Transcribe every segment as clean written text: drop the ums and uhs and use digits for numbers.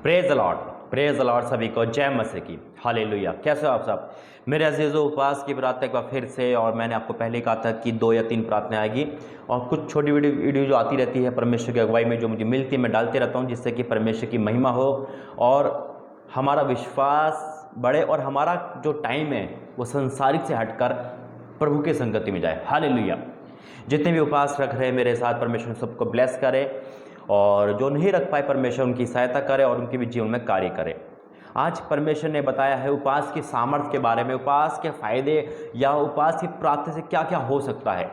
Praise the Lord, praise the Lord. सभी को जय मसीह की, हालेलुया। कैसे हो आप सब मेरे अजीजों? उपवास की प्रार्थना एक बार फिर से, और मैंने आपको पहले कहा था कि 2 या 3 प्रार्थना आएगी, और कुछ छोटी वीडियो जो आती रहती है परमेश्वर की अगुवाई में, जो मुझे मिलती है, मैं डालते रहता हूँ, जिससे कि परमेश्वर की महिमा हो और हमारा विश्वास बढ़े, और हमारा जो टाइम है वो संसारिक से हटकर प्रभु के संगति में जाए। हालेलुया। जितने भी उपवास रख रहे हैं मेरे साथ, परमेश्वर सबको ब्लेस करे, और जो नहीं रख पाए परमेश्वर उनकी सहायता करे और उनके भी जीवन में कार्य करे। आज परमेश्वर ने बताया है उपवास की सामर्थ्य के बारे में, उपवास के फायदे या उपवास की प्रार्थना से क्या क्या हो सकता है।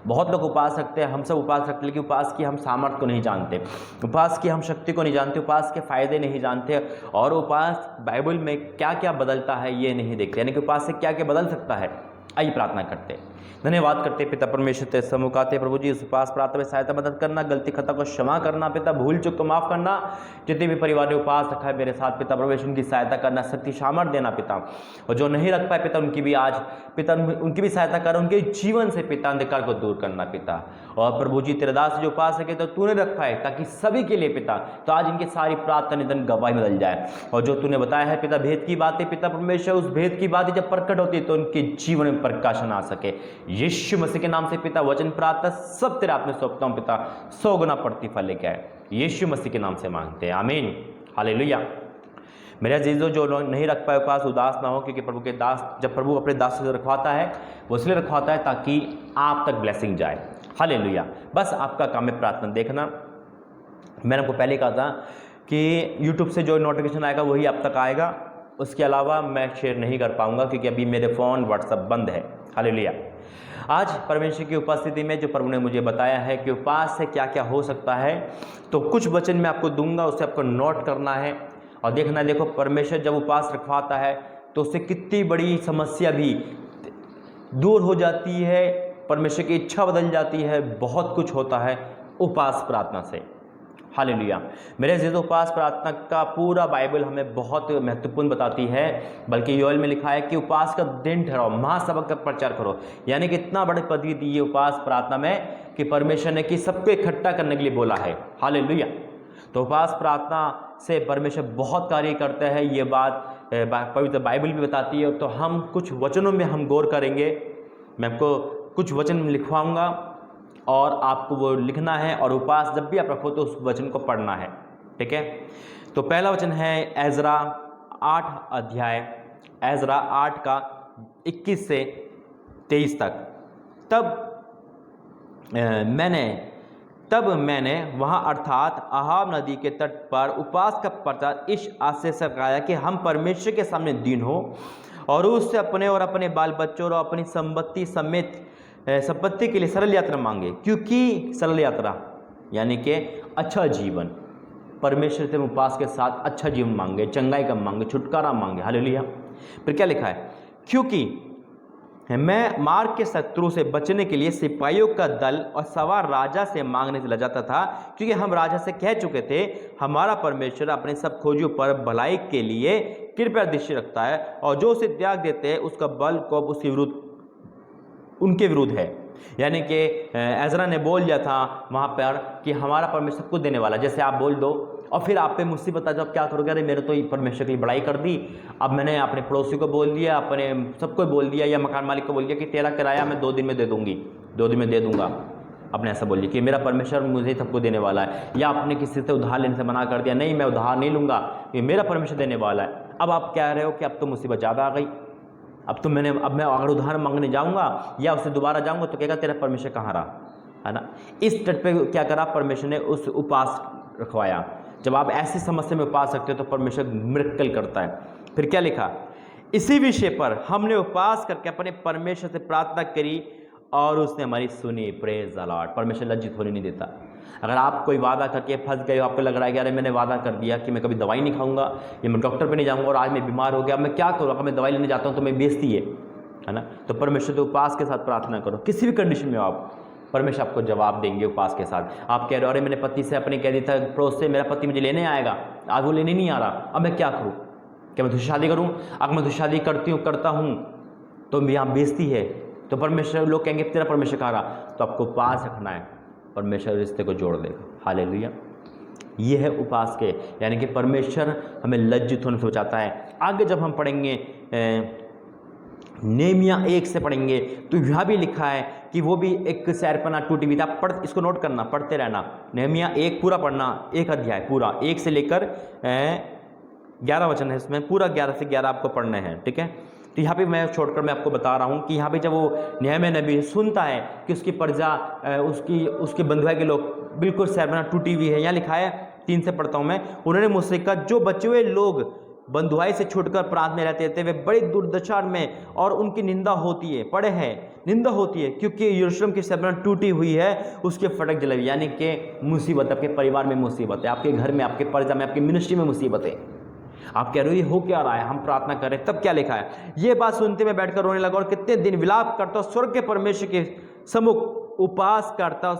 बहुत लोग उपवास रखते हैं, हम सब उपवास रखते हैं, लेकिन उपवास की हम सामर्थ्य को नहीं जानते, उपवास की हम शक्ति को नहीं जानते, उपवास के फायदे नहीं जानते, और उपवास बाइबल में क्या क्या बदलता है ये नहीं देखते, यानी कि उपवास से क्या क्या बदल सकता है। आइए प्रार्थना करते हैं। धन्यवाद करते पिता परमेश्वर तेरे सम्मुख आते प्रभु जी, इस उपवास प्रार्थना में सहायता मदद करना, गलती खता को क्षमा करना पिता, भूल चूक को माफ करना। जितने भी परिवार ने उपवास रखा है मेरे साथ पिता परमेश्वर, उनकी सहायता करना, शक्ति सामर्थ देना पिता, और जो नहीं रख पाए पिता उनकी भी आज पिता उनकी भी सहायता कर, उनके जीवन से पिता अंधकार को दूर करना पिता। और प्रभु जी तेरे दास जो उपवास है तो तूने रखा है ताकि सभी के लिए पिता, तो आज इनकी सारी प्रार्थना निधन गवाही बदल जाए, और जो तूने बताया है पिता भेद की बातें पिता परमेश्वर, उस भेद की बातें जब प्रकट होती है तो उनके जीवन में प्रकाशन आ सके। यीशु मसीह के नाम से पिता वचन प्रार्थना सब तेरे हाथ में सौंपता हूं पिता, 100 गुना प्रतिफल लेके आए, यीशु मसीह के नाम से मांगते हैं, आमीन, हालेलुया। मेरे अजीजों, जो लोग नहीं रख पाए उपवास उदास ना हो, क्योंकि प्रभु के दास, जब प्रभु अपने दास से रखवाता है वो इसलिए रखवाता है ताकि आप तक ब्लेसिंग जाए। हालेलुया। बस आपका काम है प्रार्थना देखना। मैंने आपको पहले कहा था कि यूट्यूब से जो नोटिफिकेशन आएगा वही आप तक आएगा, उसके अलावा मैं शेयर नहीं कर पाऊंगा क्योंकि अभी मेरे फ़ोन व्हाट्सएप बंद है। हालेलुया। आज परमेश्वर की उपस्थिति में जो प्रभु ने मुझे बताया है कि उपवास से क्या क्या हो सकता है, तो कुछ वचन मैं आपको दूंगा, उससे आपको नोट करना है और देखना। देखो, परमेश्वर जब उपवास रखवाता है तो उससे कितनी बड़ी समस्या भी दूर हो जाती है, परमेश्वर की इच्छा बदल जाती है, बहुत कुछ होता है उपवास प्रार्थना से। हालेलुया। मेरे अजीजों, उपवास प्रार्थना का पूरा बाइबल हमें बहुत महत्वपूर्ण बताती है, बल्कि योएल में लिखा है कि उपवास का दिन ठहराओ, महासभा का प्रचार करो, यानी कि इतना बड़ी पदवी दी है उपवास प्रार्थना में कि परमेश्वर ने कि सबको इकट्ठा करने के लिए बोला है। हालेलुया। तो उपवास प्रार्थना से परमेश्वर बहुत कार्य करते हैं, ये बात पवित्र बाइबल भी बताती है। तो हम कुछ वचनों में हम गौर करेंगे, मैं आपको कुछ वचन लिखवाऊंगा और आपको वो लिखना है, और उपवास जब भी आप रखो तो उस वचन को पढ़ना है, ठीक है। तो पहला वचन है एजरा 8 अध्याय, एजरा 8 का 21 से 23 तक। तब मैंने वहाँ अर्थात अहाब नदी के तट पर उपवास का प्रचार इस आशय से कराया कि हम परमेश्वर के सामने दीन हो और उससे अपने और अपने बाल बच्चों और अपनी संपत्ति समेत संपत्ति के लिए सरल यात्रा मांगे, क्योंकि सरल यात्रा यानी कि अच्छा जीवन, परमेश्वर से उपवास के साथ अच्छा जीवन मांगे, चंगाई का मांगे, छुटकारा मांगे। हालेलुया। फिर क्या लिखा है? क्योंकि मैं मार्ग के शत्रु से बचने के लिए सिपाहियों का दल और सवार राजा से मांगने चला जाता था, क्योंकि हम राजा से कह चुके थे हमारा परमेश्वर अपने सब खोजियों पर भलाई के लिए कृपया दृष्टि रखता है, और जो उसे त्याग देते हैं उसका बल कोप उसके विरुद्ध, उनके विरुद्ध है। यानी कि एजरा ने बोल दिया था वहाँ पर कि हमारा परमेश्वर सबको देने वाला। जैसे आप बोल दो और फिर आप पे मुसीबत आ जाओ, क्या करोगे? अरे मेरे तो परमेश्वर की बड़ाई कर दी, अब मैंने अपने पड़ोसी को बोल दिया, अपने सबको बोल दिया, या मकान मालिक को बोल दिया कि तेरा किराया मैं 2 दिन में दे दूंगी, 2 दिन में दे दूंगा। आपने ऐसा बोल दिया कि मेरा परमेश्वर मुझे सबको देने वाला है, या आपने किसी से उधार लेने से मना कर दिया, नहीं मैं उधार नहीं लूँगा, ये मेरा परमेश्वर देने वाला है। अब आप कह रहे हो कि अब तो मुसीबत ज़्यादा आ गई, अब मैं अगर उधार मांगने जाऊंगा या उससे दोबारा जाऊंगा तो कहेगा तेरा परमेश्वर कहाँ रहा, है ना। इस तट पे क्या करा? परमेश्वर ने उस उपवास रखवाया। जब आप ऐसी समस्या में उपवास रखते हो तो परमेश्वर मिरेकल करता है। फिर क्या लिखा? इसी विषय पर हमने उपवास करके अपने परमेश्वर से प्रार्थना करी और उसने हमारी सुनी। Praise the Lord. परमेश्वर लज्जित होने नहीं देता। अगर आप कोई वादा करके फंस गए हो, आपको लग रहा है कि अरे मैंने वादा कर दिया कि मैं कभी दवाई नहीं खाऊंगा या मैं डॉक्टर पे नहीं जाऊंगा और आज मैं बीमार हो गया, अब मैं क्या करूँ? अगर मैं दवाई लेने जाता हूँ तो मैं बेइज्जती है ना। तो परमेश्वर तो उपवास के साथ प्रार्थना करो, किसी भी कंडीशन में हो आप, परमेश्वर आपको जवाब देंगे उपवास के साथ। आप कह रहे हो अरे मैंने पति से अपने कह दिया था पड़ोस से, मेरा पति मुझे लेने आएगा, आज वो लेने नहीं आ रहा, अब मैं क्या करूँ? क्या मैं दूसरी शादी करूँ? अगर मैं दूसरी शादी करता हूँ तो यहाँ बेइज्जती है, तो परमेश्वर लोग कहेंगे तेरा परमेश्वर कह रहा, तो आपको उपवास रखना है, परमेश्वर रिश्ते को जोड़ देगा। हालेलुया। ये है उपवास के, यानी कि परमेश्वर हमें लज्जित होने से बचाता है। आगे जब हम पढ़ेंगे नेहमिया 1 से पढ़ेंगे तो यहाँ भी लिखा है कि वो भी एक शहरपनाह टूटी हुई था। इसको नोट करना, पढ़ते रहना। नेहमिया 1 पूरा पढ़ना, एक अध्याय पूरा, 1 से लेकर 11 वचन है इसमें, पूरा 11 से 11 आपको पढ़ने हैं, ठीक है। तो यहाँ पे मैं छोड़कर मैं आपको बता रहा हूँ कि यहाँ पे जब वो नेहमिया नबी सुनता है कि उसकी प्रजा उसके बंधुआ के लोग बिल्कुल शहरपनाह टूटी हुई है, यहाँ लिखा है 3 से पढ़ता हूँ मैं। उन्होंने मुझसे कहा, जो बचे हुए लोग बंधुआई से छूटकर प्रांत में रहते थे वे बड़ी दुर्दशा में और उनकी निंदा होती है, पड़े हैं, निंदा होती है, क्योंकि यरूशलेम की शहरपनाह टूटी हुई है, उसके फटक जले हुए। यानी कि मुसीबत, आपके परिवार में मुसीबत है, आपके घर में, आपके प्रजा में, आपकी मिनिस्ट्री में मुसीबत है। आप कह रहे हो ये हो क्या रहा है, हम प्रार्थना कर रहे हैं, तब क्या लिखा है? ये बात सुनते मैं बैठकर रोने लगा और कितने दिन विलाप करता, स्वर्ग के परमेश्वर के सम्मुख उपवास करता,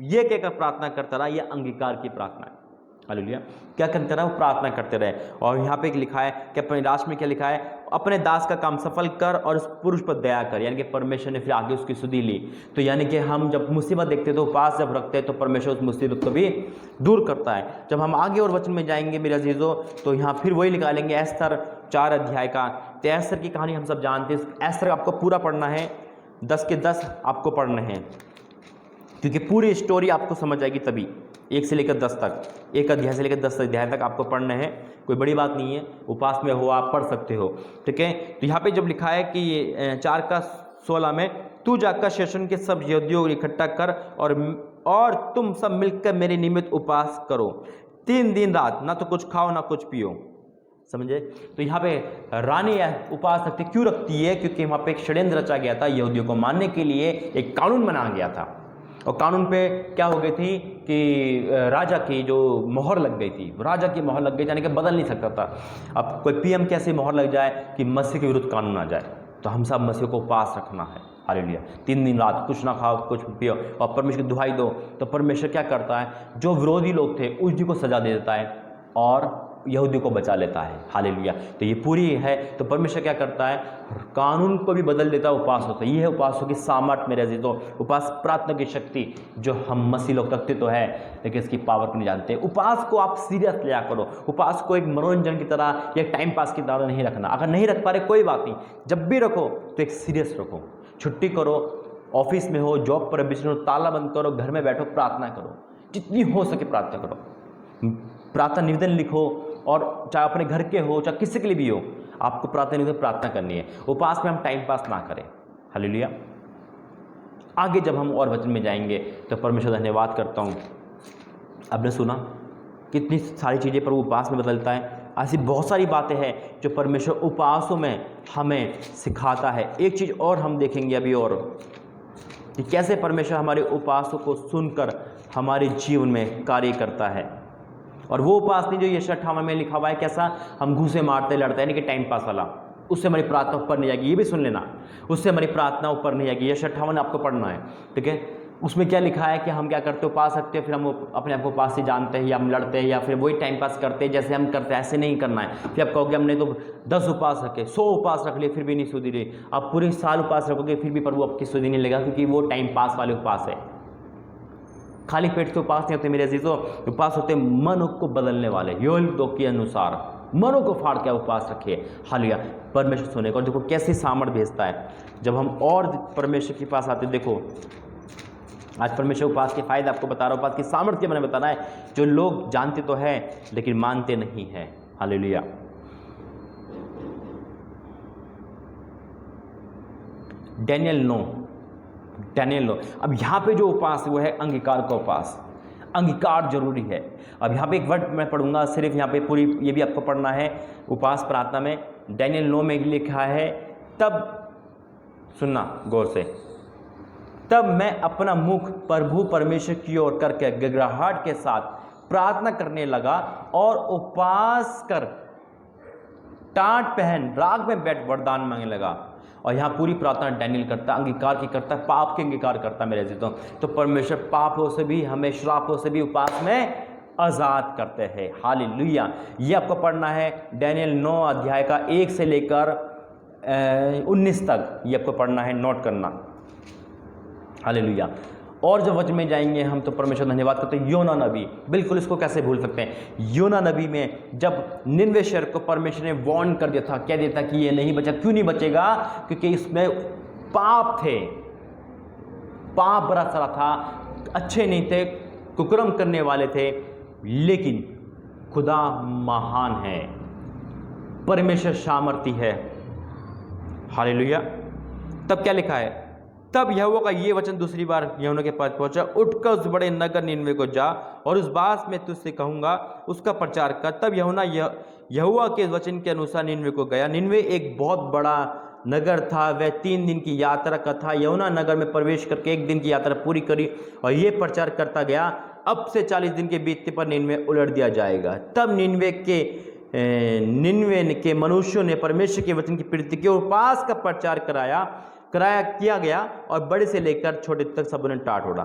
ये कहकर प्रार्थना करता रहा। यह अंगीकार की प्रार्थना है। हालेलुया। क्या करते रहे? वो प्रार्थना करते रहे। और यहाँ पे लिखा है कि अपने लास्ट में क्या लिखा है? अपने दास का काम सफल कर और उस पुरुष पर दया कर। यानी कि परमेश्वर ने फिर आगे उसकी सुधि ली। तो यानी कि हम जब मुसीबत देखते हैं तो उपवास जब रखते हैं तो परमेश्वर उस मुसीबत को भी दूर करता है। जब हम आगे और वचन में जाएंगे मेरे अजीजों, तो यहाँ फिर वही निकालेंगे एस्तर 4 अध्याय का। तो एस्तर की कहानी हम सब जानते हैं। एस्तर आपको पूरा पढ़ना है, 10 के 10 आपको पढ़ने हैं, क्योंकि पूरी स्टोरी आपको समझ आएगी तभी। 1 से लेकर 10 तक, 1 अध्याय से लेकर 10 अध्याय तक आपको पढ़ने हैं। कोई बड़ी बात नहीं है, उपवास में हो आप पढ़ सकते हो, ठीक है। तो यहाँ पे जब लिखा है कि 4 का 16 में, तू जाकर शेषन के सब यहूदियों को इकट्ठा कर और तुम सब मिलकर मेरे निमित्त उपवास करो, 3 दिन रात, ना तो कुछ खाओ ना कुछ पियो। समझे? तो यहाँ पे रानी उपवास रखती, क्यों रखती है? क्योंकि वहाँ पे एक षड्यंत्र रचा गया था, यहूदियों को मारने के लिए एक कानून बनाया गया था। और कानून पे क्या हो गई थी कि राजा की जो मोहर लग गई थी, राजा की मोहर लग गई, यानी कि बदल नहीं सकता था। अब कोई पीएम कैसे मोहर लग जाए कि मसीह के विरुद्ध कानून आ जाए? तो हम सब मसीह को उपवास रखना है। हालेलुया। 3 दिन रात कुछ ना खाओ कुछ पियो और परमेश्वर की दुहाई दो। तो परमेश्वर क्या करता है? जो विरोधी लोग थे उस को सजा दे देता है और यहूदी को बचा लेता है। हालेलुया। तो ये पूरी है। तो परमेश्वर क्या करता है? कानून को भी बदल देता है, उपवास होता है। ये है उपवासों की सामर्थ्य मेरे अजीजों। उपवास प्रार्थना की शक्ति जो हम मसीह लोग रखते तो है, लेकिन इसकी पावर को नहीं जानते। उपवास को आप सीरियस लिया करो। उपवास को एक मनोरंजन की तरह या टाइम पास की तरह नहीं रखना। अगर नहीं रख पा रहे कोई बात नहीं, जब भी रखो तो एक सीरियस रखो। छुट्टी करो, ऑफिस में हो, जॉब पर बिजी हो, ताला बंद करो, घर में बैठो, प्रार्थना करो, जितनी हो सके प्रार्थना करो। प्रार्थना निवेदन लिखो, और चाहे अपने घर के हो चाहे किसी के लिए भी हो, आपको प्रार्थना निवेदन प्रार्थना करनी है। उपवास में हम टाइम पास ना करें। हालेलुया। आगे जब हम और वचन में जाएंगे तो परमेश्वर धन्यवाद करता हूँ। आपने सुना कितनी सारी चीज़ें पर उपवास में बदलता है। ऐसी बहुत सारी बातें हैं जो परमेश्वर उपवासों में हमें सिखाता है। एक चीज़ और हम देखेंगे अभी, और कि कैसे परमेश्वर हमारे उपवासों को सुनकर हमारे जीवन में कार्य करता है। और वो उपवास नहीं जो यशायाह 58 में लिखा हुआ है, कैसा? हम घूसे मारते लड़ते, यानी कि टाइम पास वाला। उससे हमारी प्रार्थना ऊपर नहीं जाएगी, ये भी सुन लेना। उससे हमारी प्रार्थना ऊपर नहीं जाएगी। यशायाह 58 आपको पढ़ना है, ठीक है। उसमें क्या लिखा है कि हम क्या करते हो? उपवास रखते हो, फिर हम अपने आप को उपवास से जानते हैं या हम लड़ते हैं या फिर वही टाइम पास करते हैं जैसे हम करते हैं। ऐसे नहीं करना है। फिर आप कहोगे हमने तो 10 उपवास रखे, 100 उपवास रख लिए, फिर भी नहीं सुधी रही। आप पूरे साल उपवास रखोगे फिर भी प्रभु आपकी सुधी नहीं लेगा, क्योंकि वो टाइम पास वाले उपवास है। खाली पेट से उपवास नहीं होते मेरे अजीजों। उपवास होते मन को बदलने वाले, योल दो के अनुसार मनों को फाड़ के उपवास रखिए। हालेलुया। परमेश्वर सुने को देखो कैसी सामर्थ भेजता है जब हम और परमेश्वर के पास आते। देखो आज परमेश्वर उपवास के फायदे आपको बता रहा हूँ, उपवास की सामर्थ्य मैंने बताना है, जो लोग जानते तो है लेकिन मानते नहीं है। हालेलुया। डैनियल 9। अब यहाँ पे जो उपवास है वो है अंगीकार का उपवास। अंगीकार जरूरी है। अब यहाँ पे एक वर्ड मैं पढ़ूंगा, सिर्फ यहाँ पे पूरी ये भी आपको पढ़ना है उपवास प्रार्थना में। डैनियल 9 में लिखा है, तब सुनना गौर से, तब मैं अपना मुख प्रभु परमेश्वर की ओर करके गिड़गिड़ाहट के साथ प्रार्थना करने लगा और उपवास कर टाट पहन राग में बैठ वरदान मांगने लगा। और यहाँ पूरी प्रार्थना डैनियल करता, अंगीकार की करता, पाप के अंगीकार करता मेरे अजीजों। तो परमेश्वर पापों से भी, हमें श्रापों से भी उपवास में आज़ाद करते हैं। हालेलुया। ये आपको पढ़ना है डैनियल 9 अध्याय का 1 से लेकर 19 तक। ये आपको पढ़ना है, नोट करना। हालेलुया। और जब वचन में जाएंगे हम तो परमेश्वर धन्यवाद करते हैं। योना नबी, बिल्कुल इसको कैसे भूल सकते हैं। योना नबी में जब निनवे शहर को परमेश्वर ने वार्न कर दिया था, कह दिया था कि ये नहीं बचा। क्यों नहीं बचेगा? क्योंकि इसमें पाप थे, पाप बड़ा सारा था, अच्छे नहीं थे, कुकर्म करने वाले थे। लेकिन खुदा महान है, परमेश्वर सामर्थी है। हालेलुया। तब क्या लिखा है? तब यहोवा का ये वचन दूसरी बार यूहन्ना के पास पहुंचा, उठकर उस बड़े नगर निनवे को जा और उस बात में तुझसे कहूंगा उसका प्रचार कर। तब यूहन्ना यहोवा के वचन के अनुसार निनवे को गया। निनवे एक बहुत बड़ा नगर था, वह 3 दिन की यात्रा का था। यूहन्ना नगर में प्रवेश करके 1 दिन की यात्रा पूरी करी और ये प्रचार करता गया, अब से 40 दिन के बीतने पर निनवे उलट दिया जाएगा। तब निनवे के मनुष्यों ने परमेश्वर के वचन की प्रीति की और उपवास का प्रचार किया गया और बड़े से लेकर छोटे तक सबों ने टाट ओढ़ा।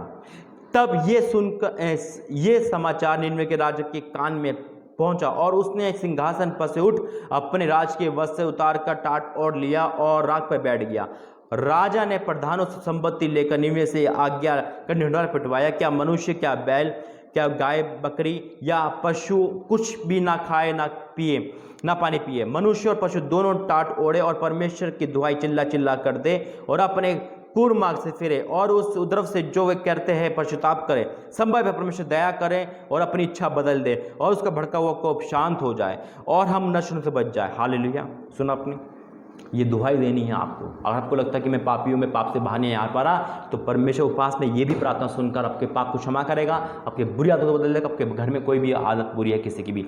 तब ये सुनकर ये समाचार निनवे के राजा के कान में पहुंचा और उसने सिंहासन पर से उठ अपने राज के वस्त्र से उतार कर टाट ओढ़ लिया और राख पर बैठ गया। राजा ने प्रधानों से संपत्ति लेकर निनवे से आज्ञा कर ढिंढोरा पिटवाया, क्या मनुष्य, क्या बैल, क्या गाय बकरी या पशु कुछ भी ना खाए ना पानी पिए। मनुष्य और पशु दोनों टाट ओढ़े और परमेश्वर की दुहाई चिल्ला चिल्ला कर दे और अपने पूर्व मार्ग से फिरे और उस उद्रव से जो वे करते हैं पश्चाताप करे। संभव है परमेश्वर दया करे और अपनी इच्छा बदल दे और उसका भड़का हुआ कोप शांत हो जाए और हम नष्ट से बच जाए। हालेलुया। सुना अपनी ये दुहाई देनी है आपको। अगर आपको लगता है कि मैं पापी हूँ, मैं पाप से बाहर नहीं आ पा रहा, तो परमेश्वर उपवास में ये भी प्रार्थना सुनकर आपके पाप को क्षमा करेगा, आपके बुरी आदतों को बदल देगा। आपके घर में कोई भी आदत बुरी है किसी की भी,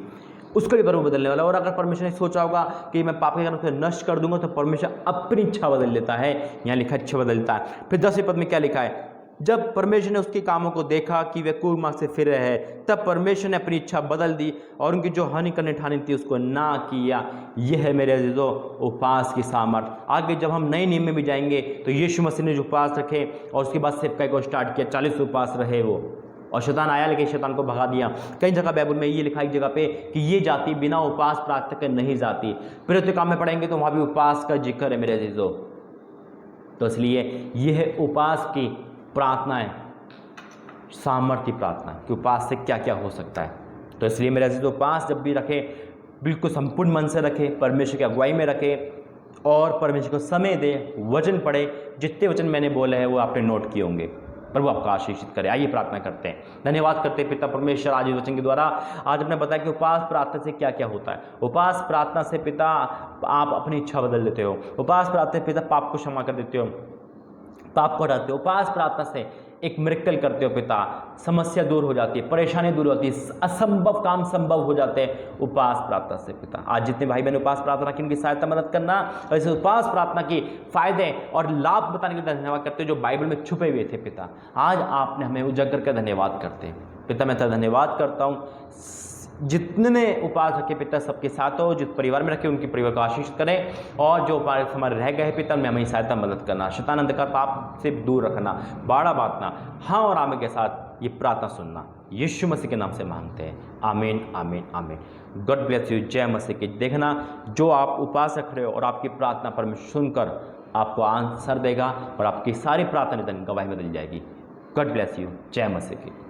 उसको भी परमेश्वर बदलने वाला। और अगर परमेश्वर ने सोचा होगा कि मैं पाप के कारण उसे नष्ट कर दूंगा, तो परमेश्वर अपनी इच्छा बदल देता है। यहाँ लिखा इच्छा बदलता है। फिर 10वें पद में क्या लिखा है? जब परमेश्वर ने उसके कामों को देखा कि वे कुर्म मार्ग से फिर रहे हैं, तब परमेश्वर ने अपनी इच्छा बदल दी और उनकी जो हानि करने ठानी थी उसको ना किया। यह है मेरे अजीजों उपवास की सामर्थ। आगे जब हम नए नियम में भी जाएंगे तो यीशु मसीह ने जो उपवास रखे और उसके बाद सेवकाई को स्टार्ट किया, 40 उपवास रहे वो, और शैतान आया लेकिन शैतान को भगा दिया। कई जगह बाइबल में ये लिखा एक जगह पे कि ये जाति बिना उपवास प्रार्थना के नहीं जाती। फिर काम में पढ़ेंगे तो वहाँ भी उपवास का जिक्र है मेरे अजीजों। तो इसलिए यह उपवास की प्रार्थना है, सामर्थ्य प्रार्थना कि उपवास से क्या क्या हो सकता है। तो इसलिए मेरे अजीजों उपवास जब भी रखें बिल्कुल संपूर्ण मन से रखें, परमेश्वर की अगुवाई में रखें और परमेश्वर को समय दें, वचन पढ़े। जितने वचन मैंने बोले हैं वो आपने नोट किए होंगे। प्रभु आपका आशीषित करे। आइए प्रार्थना करते हैं। धन्यवाद करते हैं पिता परमेश्वर आज इस वचन के द्वारा आज आपने बताया कि उपवास प्रार्थना से क्या क्या होता है। उपवास प्रार्थना से पिता आप अपनी इच्छा बदल देते हो। उपवास प्रार्थना से पिता पाप को क्षमा कर देते हो, पाप को हटाते हो। उपवास प्रार्थना से एक मिरेकल करते हो पिता, समस्या दूर हो जाती है, परेशानी दूर होती है, असंभव काम संभव हो जाते हैं उपवास प्रार्थना से पिता। आज जितने भाई बहन उपवास प्रार्थना की उनकी सहायता मदद करना और इस उपवास प्रार्थना की फायदे और लाभ बताने के लिए धन्यवाद करते हो जो बाइबल में छुपे हुए थे पिता। आज आपने हमें उजागर कर धन्यवाद करते हैं पिता। मैं तेरा धन्यवाद करता हूँ। जितने उपवास रखे पिता सबके साथ हो, जिस परिवार में रखे उनके परिवार को आशीष करें और जो उपवास हमारे रह गए पिता उनमें हमें सहायता मदद करना, शैतान अंधकार पाप से दूर रखना, बाड़ा बांटना, हाँ और आमीन के साथ ये प्रार्थना सुनना यीशु मसीह के नाम से मांगते हैं। आमीन आमीन आमीन। God bless you. जय मसीह की। देखना जो आप उपवास रख रहे हो और आपकी प्रार्थना परमेश्वर सुनकर आपको आंसर देगा और आपकी सारी प्रार्थना गवाही बदल जाएगी। God bless you. जय मसीह की।